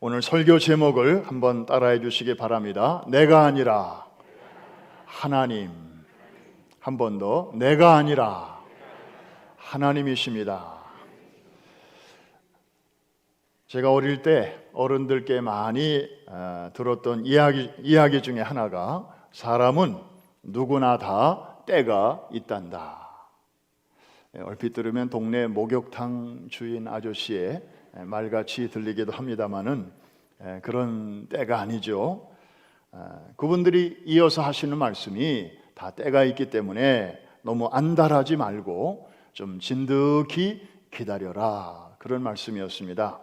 오늘 설교 제목을 한번 따라해 주시기 바랍니다. 내가 아니라 하나님. 한 번 더, 내가 아니라 하나님이십니다. 제가 어릴 때 어른들께 많이 들었던 이야기 중에 하나가 사람은 누구나 다 때가 있단다. 얼핏 들으면 동네 목욕탕 주인 아저씨의 말같이 들리기도 합니다마는 그런 때가 아니죠. 그분들이 이어서 하시는 말씀이 다 때가 있기 때문에 너무 안달하지 말고 좀 진득히 기다려라, 그런 말씀이었습니다.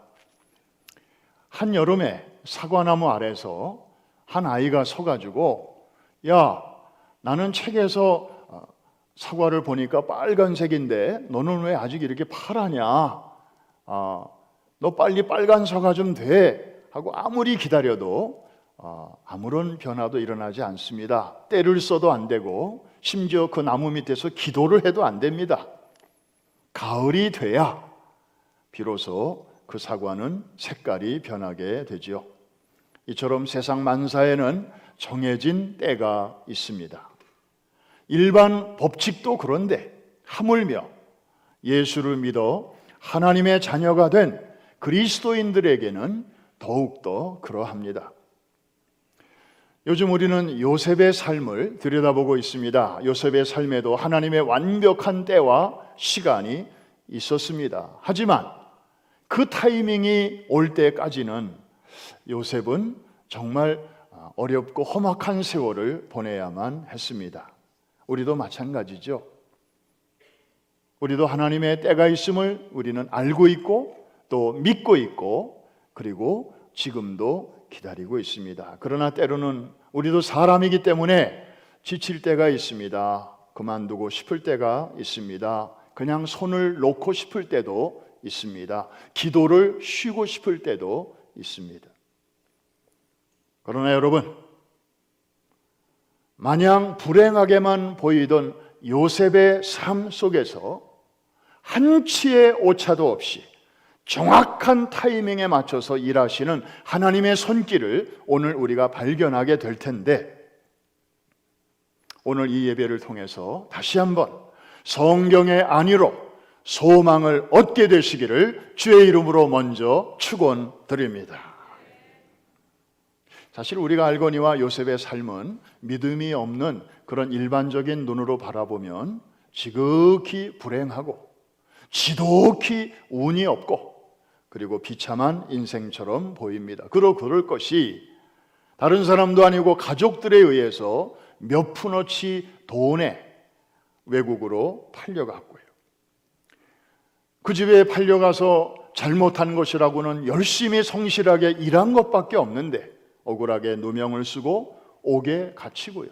한여름에 사과나무 아래서 한 아이가 서가지고, 야, 나는 책에서 사과를 보니까 빨간색인데 너는 왜 아직 이렇게 파라냐? 너 빨리 빨간 사과 좀 돼 하고 아무리 기다려도 아무런 변화도 일어나지 않습니다. 때를 써도 안 되고 심지어 그 나무 밑에서 기도를 해도 안 됩니다. 가을이 돼야 비로소 그 사과는 색깔이 변하게 되지요. 이처럼 세상 만사에는 정해진 때가 있습니다. 일반 법칙도 그런데 하물며 예수를 믿어 하나님의 자녀가 된 그리스도인들에게는 더욱더 그러합니다. 요즘 우리는 요셉의 삶을 들여다보고 있습니다. 요셉의 삶에도 하나님의 완벽한 때와 시간이 있었습니다. 하지만 그 타이밍이 올 때까지는 요셉은 정말 어렵고 험악한 세월을 보내야만 했습니다. 우리도 마찬가지죠. 우리도 하나님의 때가 있음을 우리는 알고 있고 또 믿고 있고 그리고 지금도 기다리고 있습니다. 그러나 때로는 우리도 사람이기 때문에 지칠 때가 있습니다. 그만두고 싶을 때가 있습니다. 그냥 손을 놓고 싶을 때도 있습니다. 기도를 쉬고 싶을 때도 있습니다. 그러나 여러분, 마냥 불행하게만 보이던 요셉의 삶 속에서 한치의 오차도 없이 정확한 타이밍에 맞춰서 일하시는 하나님의 손길을 오늘 우리가 발견하게 될 텐데, 오늘 이 예배를 통해서 다시 한번 성경의 안위로 소망을 얻게 되시기를 주의 이름으로 먼저 축원드립니다. 사실 우리가 알거니와 요셉의 삶은 믿음이 없는 그런 일반적인 눈으로 바라보면 지극히 불행하고 지독히 운이 없고 그리고 비참한 인생처럼 보입니다. 그럴 것이 다른 사람도 아니고 가족들에 의해서 몇 푼어치 돈에 외국으로 팔려갔고요. 그 집에 팔려가서 잘못한 것이라고는 열심히 성실하게 일한 것밖에 없는데 억울하게 누명을 쓰고 옥에 갇히고요.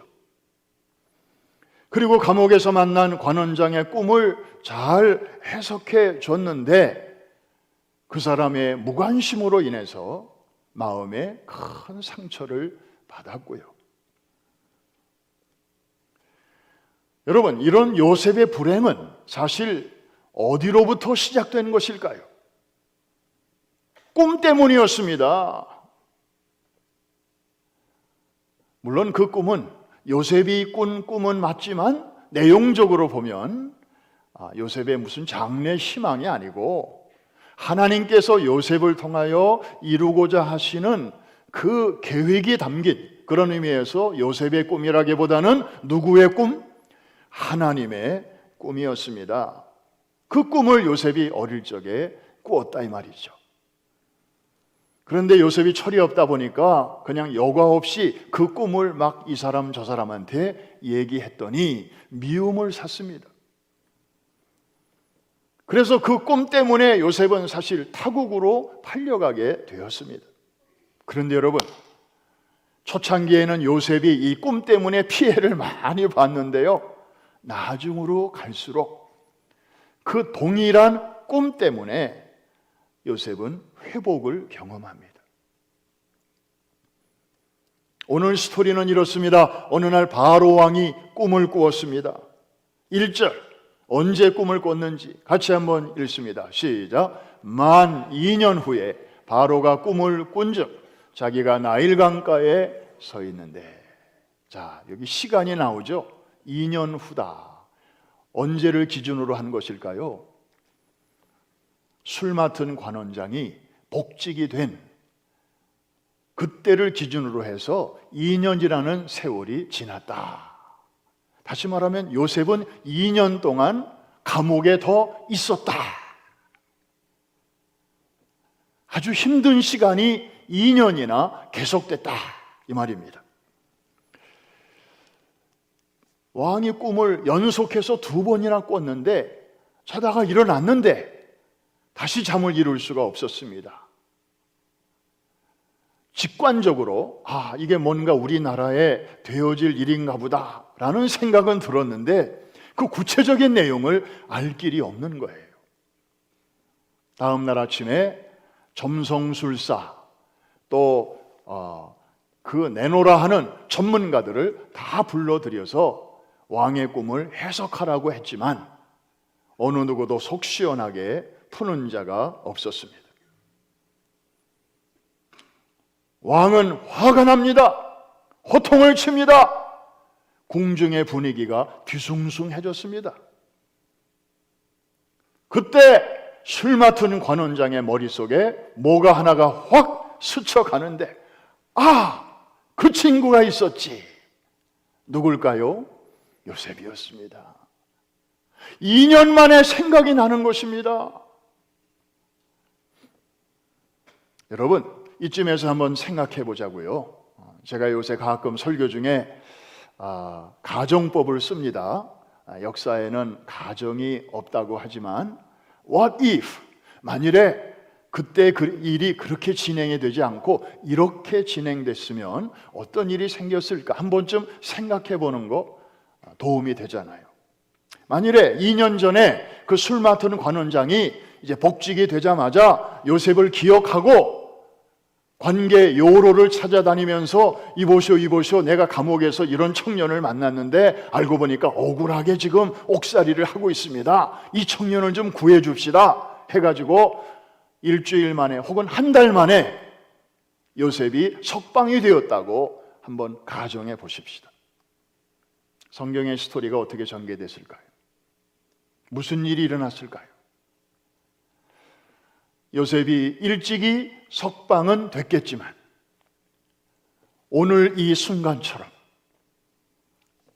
그리고 감옥에서 만난 관원장의 꿈을 잘 해석해 줬는데 그 사람의 무관심으로 인해서 마음에 큰 상처를 받았고요. 여러분, 이런 요셉의 불행은 사실 어디로부터 시작된 것일까요? 꿈 때문이었습니다. 물론 그 꿈은 요셉이 꾼 꿈은 맞지만 내용적으로 보면 요셉의 무슨 장래 희망이 아니고 하나님께서 요셉을 통하여 이루고자 하시는 그 계획이 담긴 그런 의미에서 요셉의 꿈이라기보다는 누구의 꿈? 하나님의 꿈이었습니다. 그 꿈을 요셉이 어릴 적에 꾸었다 이 말이죠. 그런데 요셉이 철이 없다 보니까 그냥 여과 없이 그 꿈을 막 이 사람 저 사람한테 얘기했더니 미움을 샀습니다. 그래서 그 꿈 때문에 요셉은 사실 타국으로 팔려가게 되었습니다. 그런데 여러분, 초창기에는 요셉이 이 꿈 때문에 피해를 많이 봤는데요, 나중으로 갈수록 그 동일한 꿈 때문에 요셉은 회복을 경험합니다. 오늘 스토리는 이렇습니다. 어느 날 바로 왕이 꿈을 꾸었습니다. 1절, 언제 꿈을 꿨는지 같이 한번 읽습니다. 시작. 만 2년 후에 바로가 꿈을 꾼즉 자기가 나일강가에 서 있는데, 자, 여기 시간이 나오죠. 2년 후다. 언제를 기준으로 한 것일까요? 술 맡은 관원장이 복직이 된 그때를 기준으로 해서 2년이라는 세월이 지났다. 다시 말하면 요셉은 2년 동안 감옥에 더 있었다. 아주 힘든 시간이 2년이나 계속됐다, 이 말입니다. 왕이 꿈을 연속해서 2번이나 꿨는데 자다가 일어났는데 다시 잠을 이룰 수가 없었습니다. 직관적으로 이게 뭔가 우리나라에 되어질 일인가 보다 라는 생각은 들었는데 그 구체적인 내용을 알 길이 없는 거예요. 다음 날 아침에 점성술사 또 그 내노라 하는 전문가들을 다 불러들여서 왕의 꿈을 해석하라고 했지만 어느 누구도 속 시원하게 푸는 자가 없었습니다. 왕은 화가 납니다. 호통을 칩니다. 궁중의 분위기가 뒤숭숭해졌습니다. 그때 술 맡은 관원장의 머릿속에 뭐가 하나가 확 스쳐가는데 그 친구가 있었지. 누굴까요? 요셉이었습니다. 2년 만에 생각이 나는 것입니다. 여러분, 이쯤에서 한번 생각해 보자고요. 제가 요새 가끔 설교 중에 가정법을 씁니다. 역사에는 가정이 없다고 하지만 What if? 만일에 그때 그 일이 그렇게 진행이 되지 않고 이렇게 진행됐으면 어떤 일이 생겼을까? 한 번쯤 생각해 보는 거 도움이 되잖아요. 만일에 2년 전에 그 술 맡은 관원장이 이제 복직이 되자마자 요셉을 기억하고 관계 요로를 찾아다니면서 이보시오 내가 감옥에서 이런 청년을 만났는데 알고 보니까 억울하게 지금 옥살이를 하고 있습니다. 이 청년을 좀 구해 줍시다 해가지고 일주일 만에 혹은 한 달 만에 요셉이 석방이 되었다고 한번 가정해 보십시다. 성경의 스토리가 어떻게 전개됐을까요? 무슨 일이 일어났을까요? 요셉이 일찍이 석방은 됐겠지만 오늘 이 순간처럼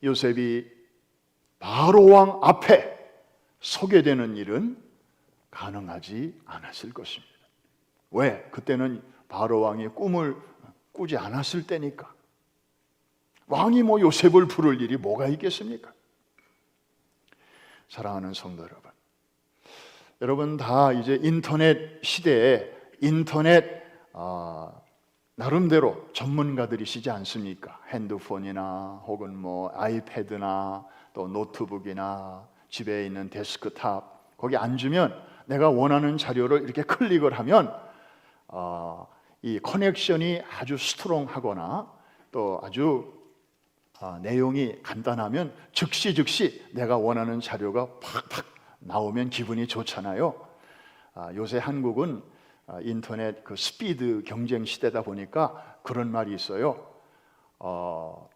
요셉이 바로왕 앞에 서게 되는 일은 가능하지 않았을 것입니다. 왜? 그때는 바로왕이 꿈을 꾸지 않았을 때니까. 왕이 요셉을 부를 일이 뭐가 있겠습니까? 사랑하는 성도 여러분, 여러분 다 이제 인터넷 시대에 인터넷 나름대로 전문가들이시지 않습니까? 핸드폰이나 혹은 아이패드나 또 노트북이나 집에 있는 데스크탑 거기 앉으면 내가 원하는 자료를 이렇게 클릭을 하면 이 커넥션이 아주 스트롱하거나 또 아주 내용이 간단하면 즉시 내가 원하는 자료가 팍팍 나오면 기분이 좋잖아요. 요새 한국은 인터넷 그 스피드 경쟁 시대다 보니까 그런 말이 있어요.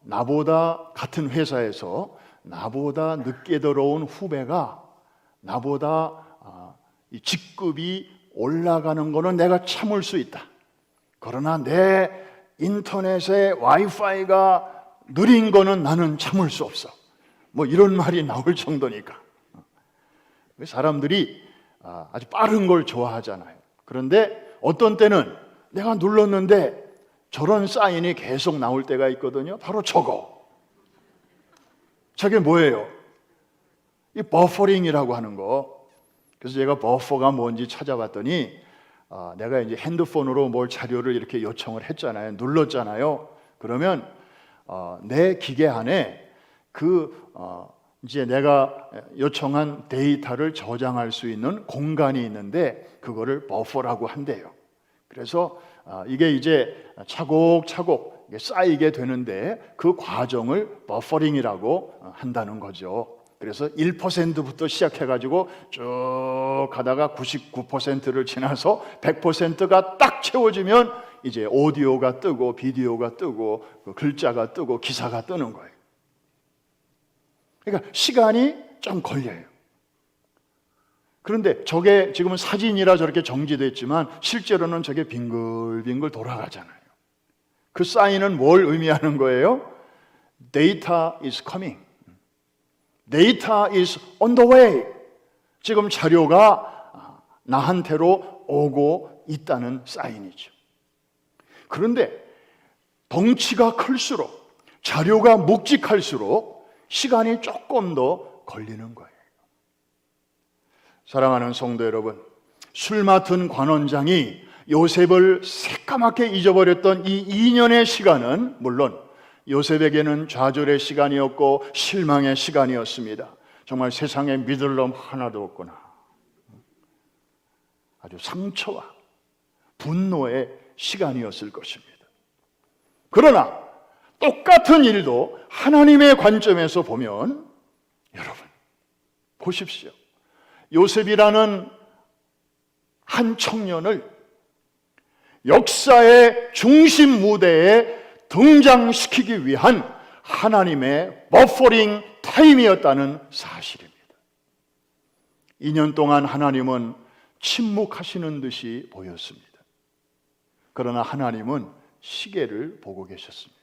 나보다 같은 회사에서 나보다 늦게 들어온 후배가 나보다 이 직급이 올라가는 거는 내가 참을 수 있다. 그러나 내 인터넷의 와이파이가 느린 거는 나는 참을 수 없어. 이런 말이 나올 정도니까. 사람들이 아주 빠른 걸 좋아하잖아요. 그런데 어떤 때는 내가 눌렀는데 저런 사인이 계속 나올 때가 있거든요. 바로 저거. 저게 뭐예요? 이 버퍼링이라고 하는 거. 그래서 제가 버퍼가 뭔지 찾아봤더니 내가 이제 핸드폰으로 뭘 자료를 이렇게 요청을 했잖아요. 눌렀잖아요. 그러면 내 기계 안에 이제 내가 요청한 데이터를 저장할 수 있는 공간이 있는데 그거를 버퍼라고 한대요. 그래서 이게 이제 차곡차곡 쌓이게 되는데 그 과정을 버퍼링이라고 한다는 거죠. 그래서 1%부터 시작해가지고 쭉 가다가 99%를 지나서 100%가 딱 채워지면 이제 오디오가 뜨고 비디오가 뜨고 글자가 뜨고 기사가 뜨는 거예요. 그러니까 시간이 좀 걸려요. 그런데 저게 지금은 사진이라 저렇게 정지됐지만 실제로는 저게 빙글빙글 돌아가잖아요. 그 사인은 뭘 의미하는 거예요? Data is coming. Data is on the way. 지금 자료가 나한테로 오고 있다는 사인이죠. 그런데 덩치가 클수록, 자료가 묵직할수록 시간이 조금 더 걸리는 거예요. 사랑하는 성도 여러분, 술 맡은 관원장이 요셉을 새까맣게 잊어버렸던 이 2년의 시간은 물론 요셉에게는 좌절의 시간이었고 실망의 시간이었습니다. 정말 세상에 믿을 놈 하나도 없구나. 아주 상처와 분노의 시간이었을 것입니다. 그러나 똑같은 일도 하나님의 관점에서 보면, 여러분 보십시오. 요셉이라는 한 청년을 역사의 중심 무대에 등장시키기 위한 하나님의 버퍼링 타임이었다는 사실입니다. 2년 동안 하나님은 침묵하시는 듯이 보였습니다. 그러나 하나님은 시계를 보고 계셨습니다.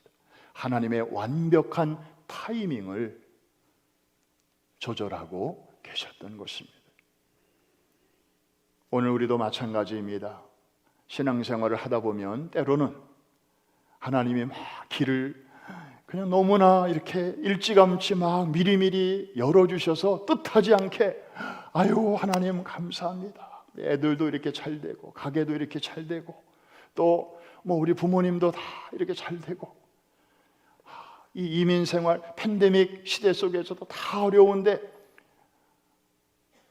하나님의 완벽한 타이밍을 조절하고 계셨던 것입니다. 오늘 우리도 마찬가지입니다. 신앙생활을 하다 보면 때로는 하나님이 막 길을 그냥 너무나 이렇게 일찌감치 막 미리미리 열어주셔서 뜻하지 않게, 아유 하나님 감사합니다. 애들도 이렇게 잘 되고 가게도 이렇게 잘 되고 또 뭐 우리 부모님도 다 이렇게 잘 되고, 이 이민생활 팬데믹 시대 속에서도 다 어려운데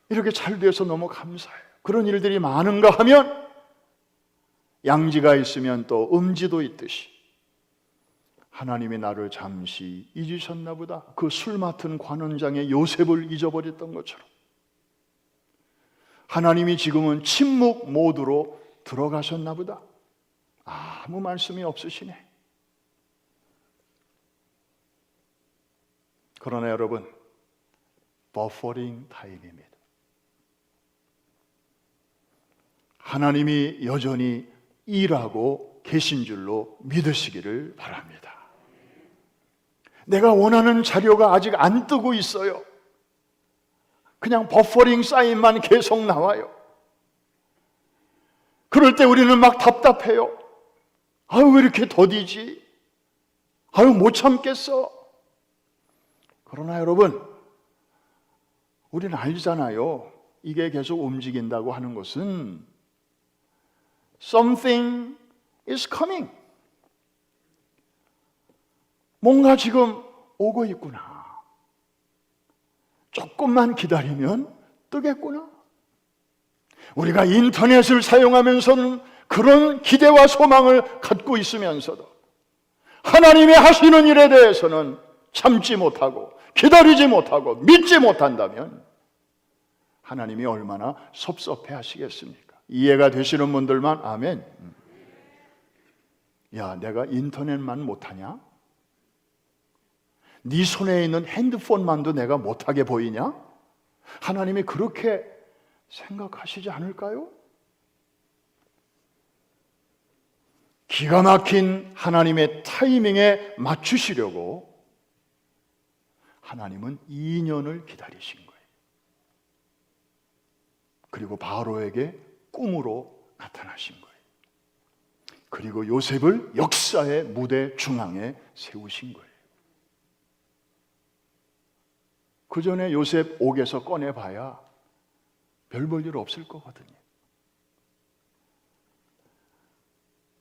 이렇게 잘 돼서 너무 감사해요. 그런 일들이 많은가 하면 양지가 있으면 또 음지도 있듯이 하나님이 나를 잠시 잊으셨나 보다. 그 술 맡은 관원장의 요셉을 잊어버렸던 것처럼 하나님이 지금은 침묵 모드로 들어가셨나 보다. 아무 말씀이 없으시네. 그러나 여러분, 버퍼링 타임입니다. 하나님이 여전히 일하고 계신 줄로 믿으시기를 바랍니다. 내가 원하는 자료가 아직 안 뜨고 있어요. 그냥 버퍼링 사인만 계속 나와요. 그럴 때 우리는 막 답답해요. 아유 왜 이렇게 더디지? 아유 못 참겠어. 그러나 여러분, 우리는 알잖아요. 이게 계속 움직인다고 하는 것은 Something is coming. 뭔가 지금 오고 있구나. 조금만 기다리면 뜨겠구나. 우리가 인터넷을 사용하면서는 그런 기대와 소망을 갖고 있으면서도 하나님이 하시는 일에 대해서는 참지 못하고 기다리지 못하고 믿지 못한다면 하나님이 얼마나 섭섭해 하시겠습니까? 이해가 되시는 분들만 아멘. 야, 내가 인터넷만 못하냐? 네 손에 있는 핸드폰만도 내가 못하게 보이냐? 하나님이 그렇게 생각하시지 않을까요? 기가 막힌 하나님의 타이밍에 맞추시려고 하나님은 2년을 기다리신 거예요. 그리고 바로에게 꿈으로 나타나신 거예요. 그리고 요셉을 역사의 무대 중앙에 세우신 거예요. 그 전에 요셉 옥에서 꺼내봐야 별 볼 일 없을 거거든요.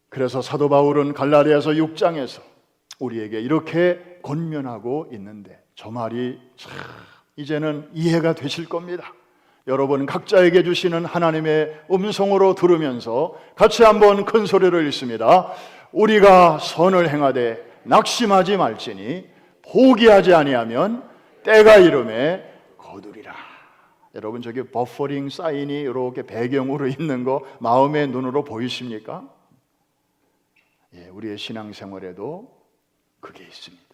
그래서 사도 바울은 갈라디아서 6장에서 우리에게 이렇게 권면하고 있는데, 저 말이 참 이제는 이해가 되실 겁니다. 여러분 각자에게 주시는 하나님의 음성으로 들으면서 같이 한번 큰 소리로 읽습니다. 우리가 선을 행하되 낙심하지 말지니 포기하지 아니하면 때가 이르매 거두리라. 여러분 저기 버퍼링 사인이 이렇게 배경으로 있는 거 마음의 눈으로 보이십니까? 예, 우리의 신앙생활에도 그게 있습니다.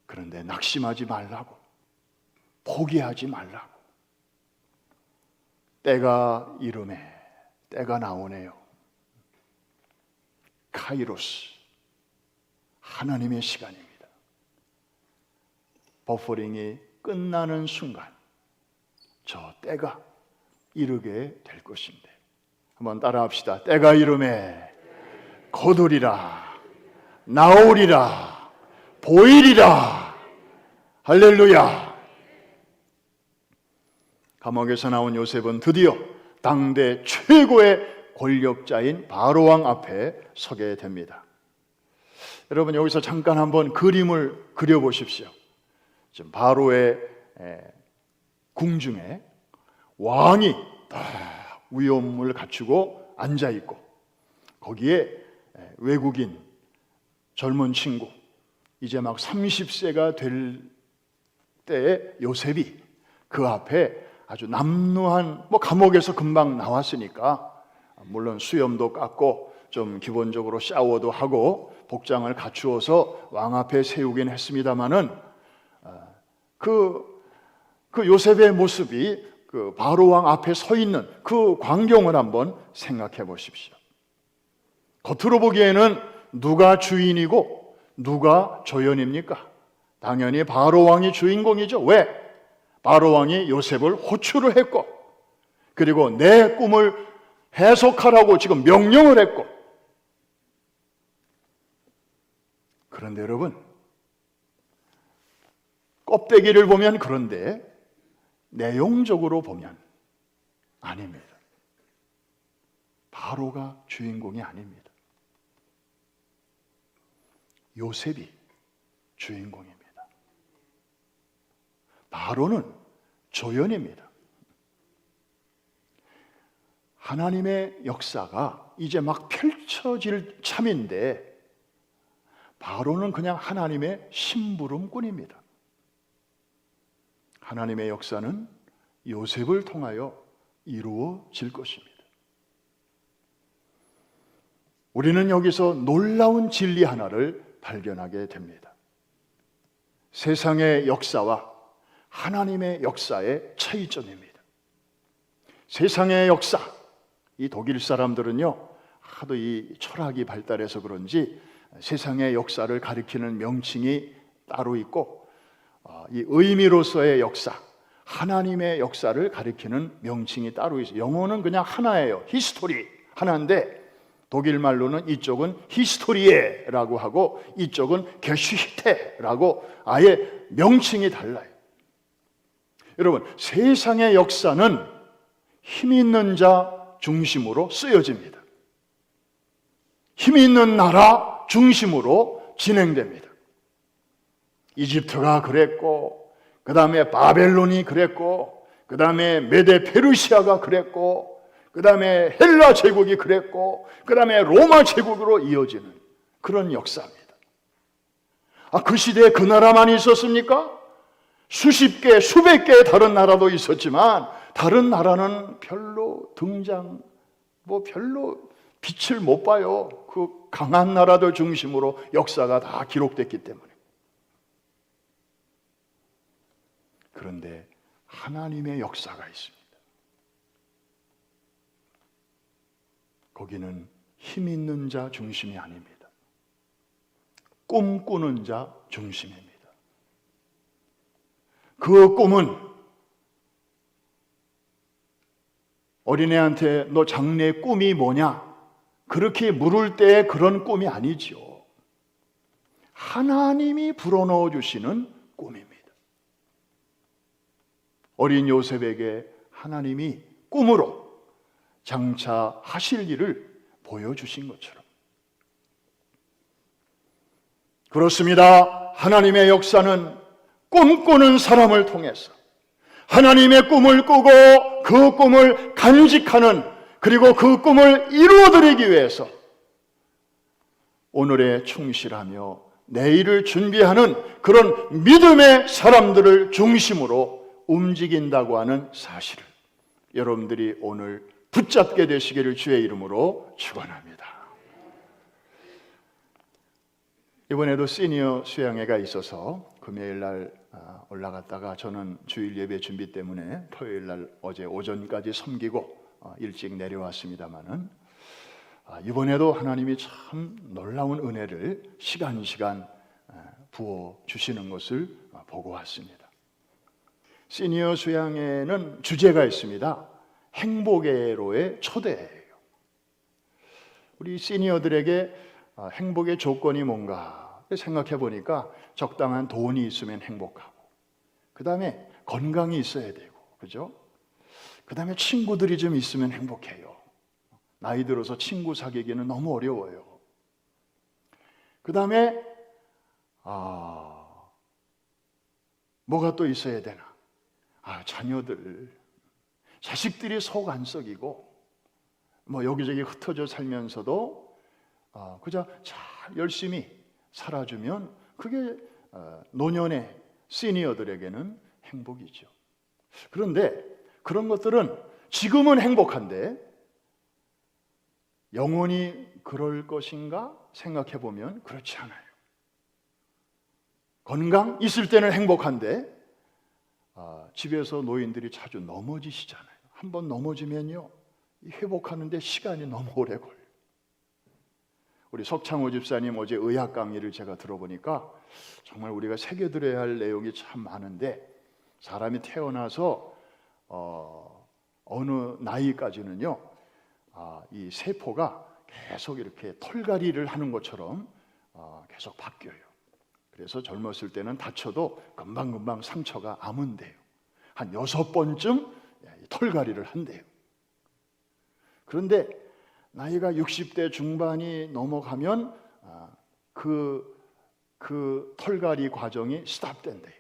그런데 낙심하지 말라고, 포기하지 말라고. 때가 이름에 때가 나오네요. 카이로스, 하나님의 시간입니다. 버퍼링이 끝나는 순간 저 때가 이르게 될 것인데, 한번 따라합시다. 때가 이름에 거두리라, 나오리라, 보이리라. 할렐루야. 감옥에서 나온 요셉은 드디어 당대 최고의 권력자인 바로왕 앞에 서게 됩니다. 여러분 여기서 잠깐 한번 그림을 그려보십시오. 지금 바로의 궁중에 왕이 딱 위엄을 갖추고 앉아있고, 거기에 외국인 젊은 친구, 이제 막 30세가 될 때에 요셉이 그 앞에 아주 남루한, 감옥에서 금방 나왔으니까 물론 수염도 깎고 좀 기본적으로 샤워도 하고 복장을 갖추어서 왕 앞에 세우긴 했습니다마는 그 요셉의 모습이 그 바로 왕 앞에 서 있는 그 광경을 한번 생각해 보십시오. 겉으로 보기에는 누가 주인이고 누가 조연입니까? 당연히 바로 왕이 주인공이죠. 왜? 바로 왕이 요셉을 호출을 했고, 그리고 내 꿈을 해석하라고 지금 명령을 했고. 그런데 여러분, 껍데기를 보면 그런데 내용적으로 보면 아닙니다. 바로가 주인공이 아닙니다. 요셉이 주인공입니다. 바로는 조연입니다. 하나님의 역사가 이제 막 펼쳐질 참인데 바로는 그냥 하나님의 심부름꾼입니다. 하나님의 역사는 요셉을 통하여 이루어질 것입니다. 우리는 여기서 놀라운 진리 하나를 발견하게 됩니다. 세상의 역사와 하나님의 역사의 차이점입니다. 세상의 역사, 이 독일 사람들은요, 하도 이 철학이 발달해서 그런지 세상의 역사를 가리키는 명칭이 따로 있고, 이 의미로서의 역사, 하나님의 역사를 가리키는 명칭이 따로 있어요. 영어는 그냥 하나예요. 히스토리, 하나인데 독일 말로는 이쪽은 히스토리에라고 하고 이쪽은 게슈히테라고 아예 명칭이 달라요. 여러분, 세상의 역사는 힘 있는 자 중심으로 쓰여집니다. 힘 있는 나라 중심으로 진행됩니다. 이집트가 그랬고, 그 다음에 바벨론이 그랬고, 그 다음에 메데 페르시아가 그랬고, 그 다음에 헬라 제국이 그랬고, 그 다음에 로마 제국으로 이어지는 그런 역사입니다. 그 시대에 그 나라만 있었습니까? 수십 개, 수백 개의 다른 나라도 있었지만 다른 나라는 별로 별로 빛을 못 봐요. 그 강한 나라들 중심으로 역사가 다 기록됐기 때문에. 그런데 하나님의 역사가 있습니다. 거기는 힘 있는 자 중심이 아닙니다. 꿈꾸는 자 중심입니다. 그 꿈은 어린애한테 너 장래 꿈이 뭐냐? 그렇게 물을 때 그런 꿈이 아니죠. 하나님이 불어넣어 주시는 꿈입니다. 어린 요셉에게 하나님이 꿈으로 장차 하실 일을 보여주신 것처럼. 그렇습니다. 하나님의 역사는 꿈꾸는 사람을 통해서 하나님의 꿈을 꾸고 그 꿈을 간직하는, 그리고 그 꿈을 이루어드리기 위해서 오늘에 충실하며 내일을 준비하는 그런 믿음의 사람들을 중심으로 움직인다고 하는 사실을 여러분들이 오늘 붙잡게 되시기를 주의 이름으로 축원합니다. 이번에도 시니어 수양회가 있어서 금요일 날 올라갔다가 저는 주일 예배 준비 때문에 토요일 날 어제 오전까지 섬기고 일찍 내려왔습니다마는 이번에도 하나님이 참 놀라운 은혜를 시간 부어 주시는 것을 보고 왔습니다. 시니어 수양회는 주제가 있습니다. 행복회로의 초대예요. 우리 시니어들에게 행복의 조건이 뭔가 생각해 보니까 적당한 돈이 있으면 행복하고, 그 다음에 건강이 있어야 되고, 그죠? 그 다음에 친구들이 좀 있으면 행복해요. 나이 들어서 친구 사귀기는 너무 어려워요. 그 다음에 뭐가 또 있어야 되나? 자식들이 속 안 썩이고 뭐 여기저기 흩어져 살면서도 그저 잘 열심히 살아주면 그게 노년의 시니어들에게는 행복이죠. 그런데 그런 것들은 지금은 행복한데 영원히 그럴 것인가 생각해 보면 그렇지 않아요. 건강 있을 때는 행복한데 집에서 노인들이 자주 넘어지시잖아요. 한번 넘어지면요, 회복하는데 시간이 너무 오래 걸려요. 우리 석창호 집사님 어제 의학 강의를 제가 들어보니까 정말 우리가 새겨들어야 할 내용이 참 많은데, 사람이 태어나서 어느 나이까지는요, 이 세포가 계속 이렇게 털갈이를 하는 것처럼 계속 바뀌어요. 그래서 젊었을 때는 다쳐도 금방금방 상처가 아문대요. 한 6번쯤 털갈이를 한대요. 그런데 나이가 60대 중반이 넘어가면 그 털갈이 과정이 스탑된대요.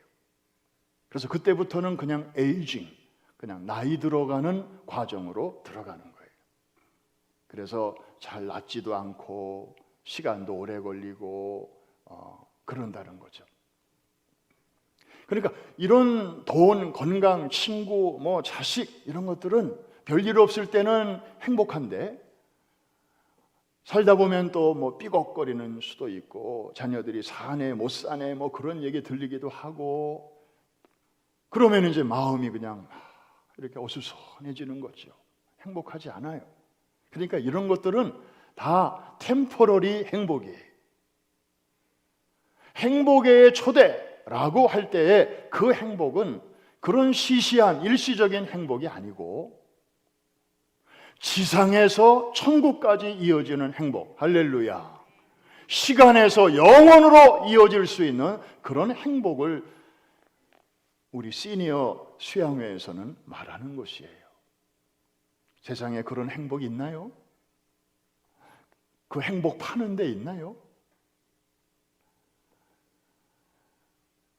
그래서 그때부터는 그냥 에이징, 그냥 나이 들어가는 과정으로 들어가는 거예요. 그래서 잘 낫지도 않고 시간도 오래 걸리고 그런다는 거죠. 그러니까 이런 돈, 건강, 친구, 자식 이런 것들은 별일 없을 때는 행복한데 살다 보면 또 삐걱거리는 수도 있고 자녀들이 사네 못 사네 그런 얘기 들리기도 하고, 그러면 이제 마음이 그냥 이렇게 어수선해지는 거죠. 행복하지 않아요. 그러니까 이런 것들은 다 템포러리 행복이에요. 행복의 초대라고 할 때에 그 행복은 그런 시시한 일시적인 행복이 아니고 지상에서 천국까지 이어지는 행복, 할렐루야, 시간에서 영원으로 이어질 수 있는 그런 행복을 우리 시니어 수양회에서는 말하는 것이에요. 세상에 그런 행복이 있나요? 그 행복 파는 데 있나요?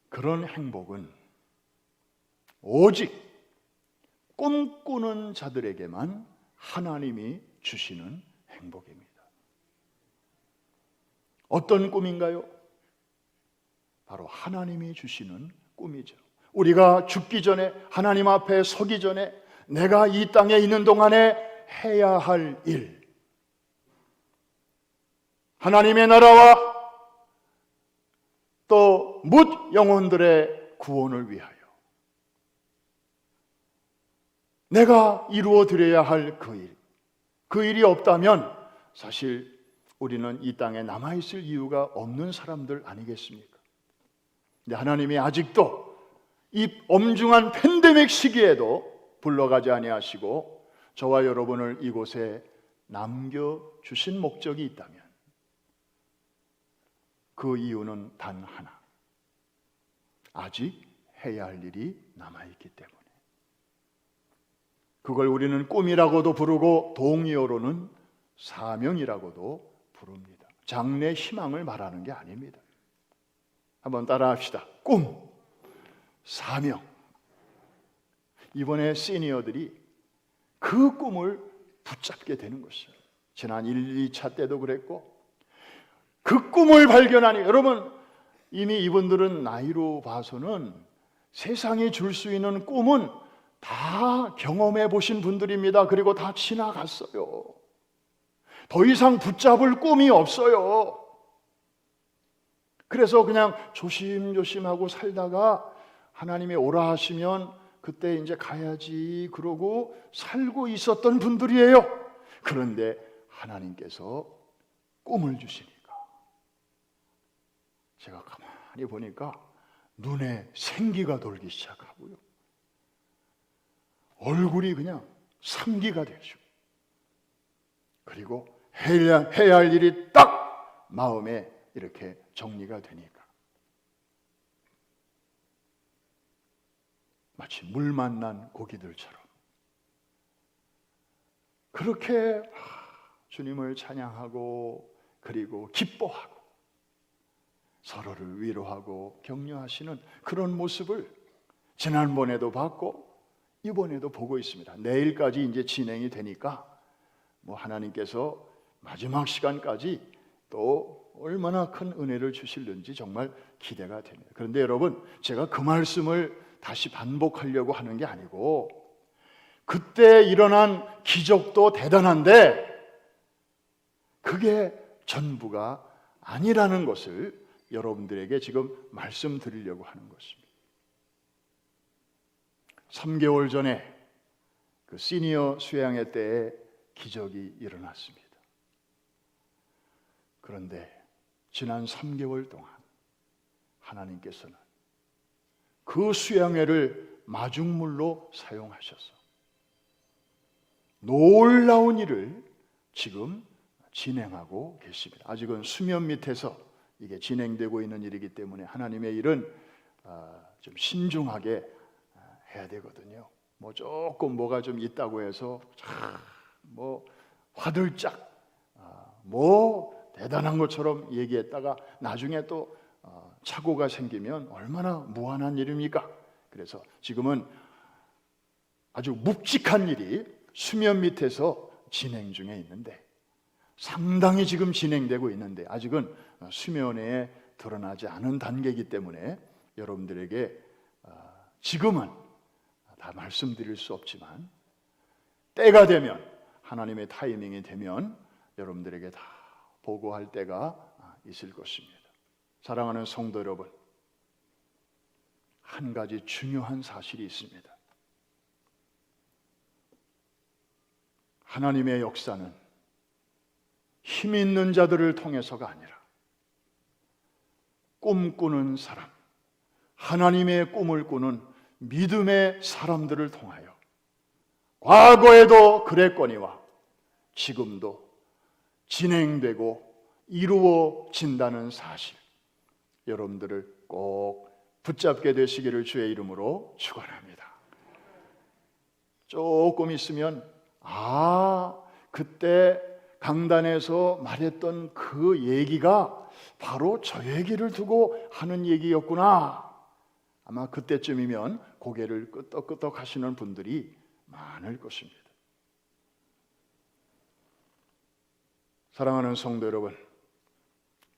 그런 행복은 오직 꿈꾸는 자들에게만 하나님이 주시는 행복입니다. 어떤 꿈인가요? 바로 하나님이 주시는 꿈이죠. 우리가 죽기 전에, 하나님 앞에 서기 전에 내가 이 땅에 있는 동안에 해야 할 일, 하나님의 나라와 또 뭇 영혼들의 구원을 위하여 내가 이루어 드려야 할 그 일, 그 일이 없다면 사실 우리는 이 땅에 남아있을 이유가 없는 사람들 아니겠습니까? 근데 하나님이 아직도 이 엄중한 팬데믹 시기에도 불러가지 아니하시고 저와 여러분을 이곳에 남겨주신 목적이 있다면 그 이유는 단 하나, 아직 해야 할 일이 남아있기 때문에. 그걸 우리는 꿈이라고도 부르고 동의어로는 사명이라고도 부릅니다. 장래 희망을 말하는 게 아닙니다. 한번 따라합시다. 꿈, 사명. 이번에 시니어들이 그 꿈을 붙잡게 되는 것이에요. 지난 1, 2차 때도 그랬고 그 꿈을 발견하니, 여러분 이미 이분들은 나이로 봐서는 세상이 줄 수 있는 꿈은 다 경험해 보신 분들입니다. 그리고 다 지나갔어요. 더 이상 붙잡을 꿈이 없어요. 그래서 그냥 조심조심하고 살다가 하나님이 오라 하시면 그때 이제 가야지 그러고 살고 있었던 분들이에요. 그런데 하나님께서 꿈을 주시니까 제가 가만히 보니까 눈에 생기가 돌기 시작하고요. 얼굴이 그냥 상기가 되죠. 그리고 해야 할 일이 딱 마음에 이렇게 정리가 되니까 마치 물 만난 고기들처럼 그렇게 주님을 찬양하고 그리고 기뻐하고 서로를 위로하고 격려하시는 그런 모습을 지난번에도 봤고 이번에도 보고 있습니다. 내일까지 이제 진행이 되니까 하나님께서 마지막 시간까지 또 얼마나 큰 은혜를 주실는지 정말 기대가 됩니다. 그런데 여러분, 제가 그 말씀을 다시 반복하려고 하는 게 아니고 그때 일어난 기적도 대단한데 그게 전부가 아니라는 것을 여러분들에게 지금 말씀드리려고 하는 것입니다. 3개월 전에 그 시니어 수양회 때에 기적이 일어났습니다. 그런데 지난 3개월 동안 하나님께서는 그 수양회를 마중물로 사용하셔서 놀라운 일을 지금 진행하고 계십니다. 아직은 수면 밑에서 이게 진행되고 있는 일이기 때문에 하나님의 일은 좀 신중하게 해야 되거든요. 조금 뭐가 좀 있다고 해서 화들짝 대단한 것처럼 얘기했다가 나중에 또 착오가 생기면 얼마나 무한한 일입니까? 그래서 지금은 아주 묵직한 일이 수면 밑에서 진행 중에 있는데 상당히 지금 진행되고 있는데 아직은 수면에 드러나지 않은 단계이기 때문에 여러분들에게 지금은 다 말씀드릴 수 없지만 때가 되면 하나님의 타이밍이 되면 여러분들에게 다 보고할 때가 있을 것입니다. 사랑하는 성도 여러분, 한 가지 중요한 사실이 있습니다. 하나님의 역사는 힘 있는 자들을 통해서가 아니라 꿈꾸는 사람, 하나님의 꿈을 꾸는 믿음의 사람들을 통하여 과거에도 그랬거니와 지금도 진행되고 이루어진다는 사실, 여러분들을 꼭 붙잡게 되시기를 주의 이름으로 축원합니다. 조금 있으면 그때 강단에서 말했던 그 얘기가 바로 저 얘기를 두고 하는 얘기였구나. 아마 그때쯤이면 고개를 끄덕끄덕 하시는 분들이 많을 것입니다. 사랑하는 성도 여러분,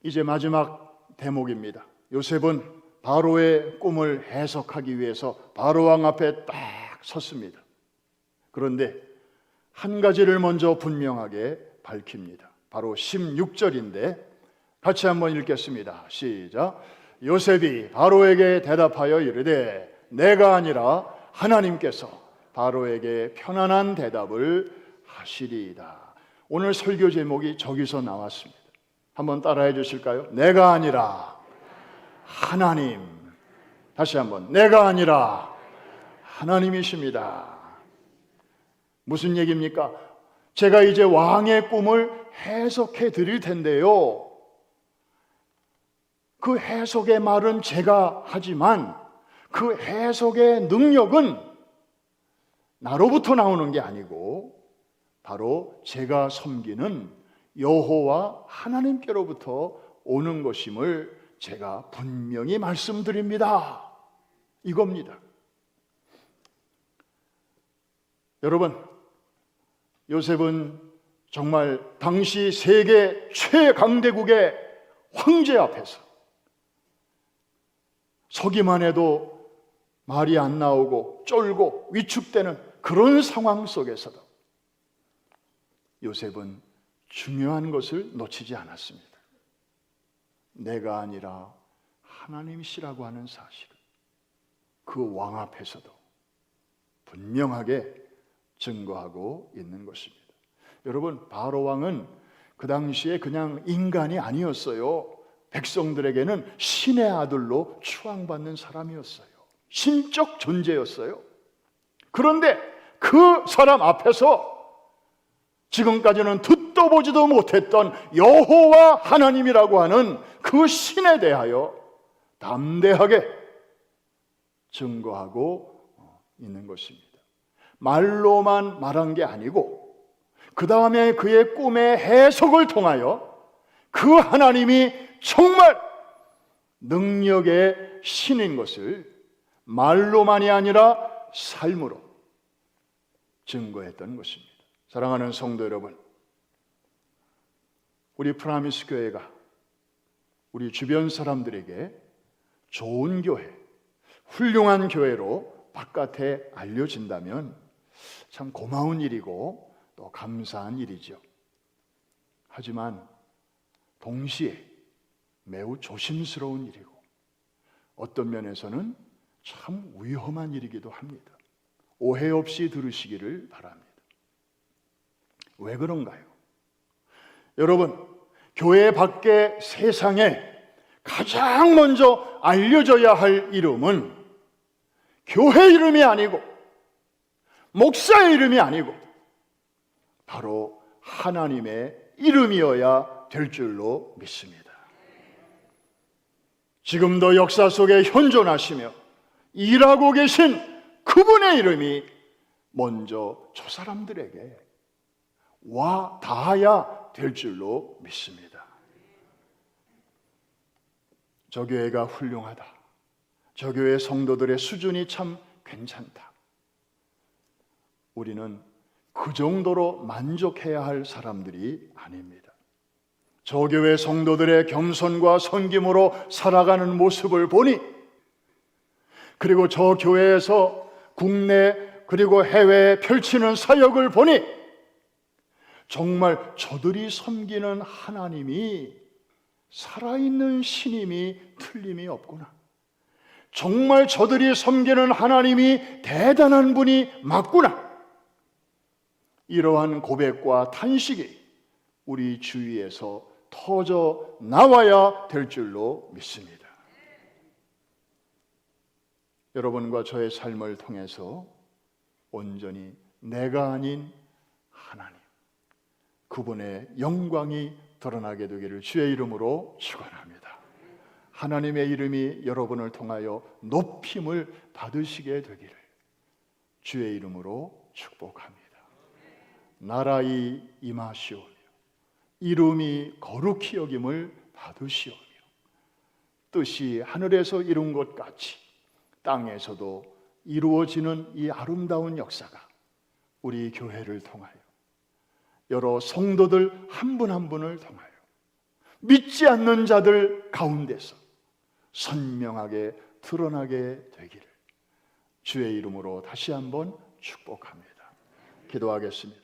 이제 마지막 대목입니다. 요셉은 바로의 꿈을 해석하기 위해서 바로 왕 앞에 딱 섰습니다. 그런데 한 가지를 먼저 분명하게 밝힙니다. 바로 16절인데 같이 한번 읽겠습니다. 시작. 요셉이 바로에게 대답하여 이르되 내가 아니라 하나님께서 바로에게 편안한 대답을 하시리이다. 오늘 설교 제목이 저기서 나왔습니다. 한번 따라해 주실까요? 내가 아니라 하나님. 다시 한번, 내가 아니라 하나님이십니다. 무슨 얘기입니까? 제가 이제 왕의 꿈을 해석해 드릴 텐데요, 그 해석의 말은 제가 하지만 그 해석의 능력은 나로부터 나오는 게 아니고 바로 제가 섬기는 여호와 하나님께로부터 오는 것임을 제가 분명히 말씀드립니다. 이겁니다. 여러분, 요셉은 정말 당시 세계 최강대국의 황제 앞에서 서기만 해도 말이 안 나오고 쫄고 위축되는 그런 상황 속에서도 요셉은 중요한 것을 놓치지 않았습니다. 내가 아니라 하나님이시라고 하는 사실을 그 왕 앞에서도 분명하게 증거하고 있는 것입니다. 여러분, 바로 왕은 그 당시에 그냥 인간이 아니었어요. 백성들에게는 신의 아들로 추앙받는 사람이었어요. 신적 존재였어요. 그런데 그 사람 앞에서 지금까지는 듣도 보지도 못했던 여호와 하나님이라고 하는 그 신에 대하여 담대하게 증거하고 있는 것입니다. 말로만 말한 게 아니고 그 다음에 그의 꿈의 해석을 통하여 그 하나님이 정말 능력의 신인 것을 말로만이 아니라 삶으로 증거했던 것입니다. 사랑하는 성도 여러분, 우리 프라미스 교회가 우리 주변 사람들에게 좋은 교회, 훌륭한 교회로 바깥에 알려진다면 참 고마운 일이고 또 감사한 일이죠. 하지만 동시에 매우 조심스러운 일이고 어떤 면에서는 참 위험한 일이기도 합니다. 오해 없이 들으시기를 바랍니다. 왜 그런가요? 여러분, 교회 밖에 세상에 가장 먼저 알려져야 할 이름은 교회 이름이 아니고 목사의 이름이 아니고 바로 하나님의 이름이어야 될 줄로 믿습니다. 지금도 역사 속에 현존하시며 일하고 계신 그분의 이름이 먼저 저 사람들에게 와 닿아야 될 줄로 믿습니다. 저 교회가 훌륭하다. 저 교회 성도들의 수준이 참 괜찮다. 우리는 그 정도로 만족해야 할 사람들이 아닙니다. 저 교회 성도들의 겸손과 섬김으로 살아가는 모습을 보니, 그리고 저 교회에서 국내 그리고 해외에 펼치는 사역을 보니 정말 저들이 섬기는 하나님이 살아있는 신임이 틀림이 없구나. 정말 저들이 섬기는 하나님이 대단한 분이 맞구나. 이러한 고백과 탄식이 우리 주위에서 터져 나와야 될 줄로 믿습니다. 여러분과 저의 삶을 통해서 온전히 내가 아닌 하나님, 그분의 영광이 드러나게 되기를 주의 이름으로 축원합니다. 하나님의 이름이 여러분을 통하여 높임을 받으시게 되기를 주의 이름으로 축복합니다. 나라의 임하시오며 이름이 거룩히 여김을 받으시오며 뜻이 하늘에서 이룬 것 같이 땅에서도 이루어지는 이 아름다운 역사가 우리 교회를 통하여 여러 성도들 한 분 한 분을 통하여 믿지 않는 자들 가운데서 선명하게 드러나게 되기를 주의 이름으로 다시 한번 축복합니다. 기도하겠습니다.